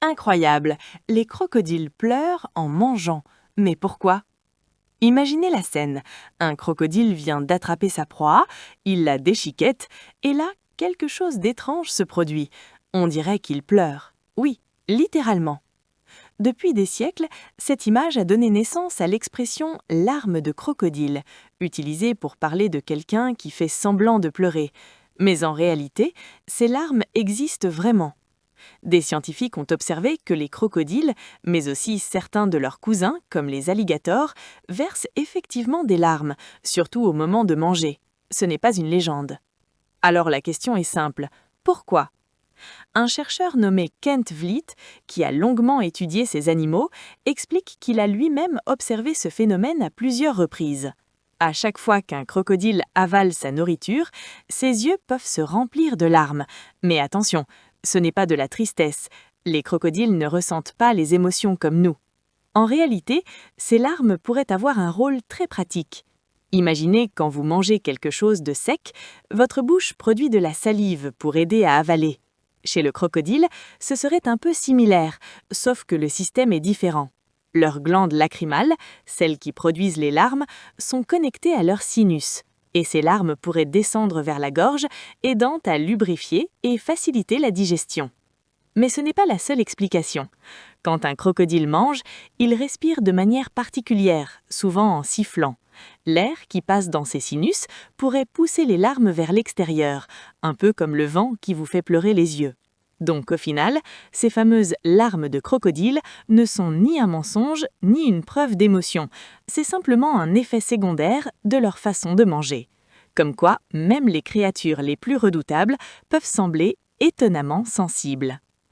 Incroyable, les crocodiles pleurent en mangeant. Mais pourquoi? Imaginez la scène. Un crocodile vient d'attraper sa proie, il la déchiquette, et là, quelque chose d'étrange se produit. On dirait qu'il pleure. Oui, littéralement. Depuis des siècles, cette image a donné naissance à l'expression « larmes de crocodile », utilisée pour parler de quelqu'un qui fait semblant de pleurer. Mais en réalité, ces larmes existent vraiment. Des scientifiques ont observé que les crocodiles, mais aussi certains de leurs cousins, comme les alligators, versent effectivement des larmes, surtout au moment de manger. Ce n'est pas une légende. Alors la question est simple. Pourquoi? Un chercheur nommé Kent Vliet, qui a longuement étudié ces animaux, explique qu'il a lui-même observé ce phénomène à plusieurs reprises. À chaque fois qu'un crocodile avale sa nourriture, ses yeux peuvent se remplir de larmes. Mais attention, ce n'est pas de la tristesse. Les crocodiles ne ressentent pas les émotions comme nous. En réalité, ces larmes pourraient avoir un rôle très pratique. Imaginez quand vous mangez quelque chose de sec, votre bouche produit de la salive pour aider à avaler. Chez le crocodile, ce serait un peu similaire, sauf que le système est différent. Leurs glandes lacrymales, celles qui produisent les larmes, sont connectées à leur sinus. Et ces larmes pourraient descendre vers la gorge, aidant à lubrifier et faciliter la digestion. Mais ce n'est pas la seule explication. Quand un crocodile mange, il respire de manière particulière, souvent en sifflant. L'air qui passe dans ses sinus pourrait pousser les larmes vers l'extérieur, un peu comme le vent qui vous fait pleurer les yeux. Donc au final, ces fameuses larmes de crocodile ne sont ni un mensonge ni une preuve d'émotion. C'est simplement un effet secondaire de leur façon de manger. Comme quoi, même les créatures les plus redoutables peuvent sembler étonnamment sensibles.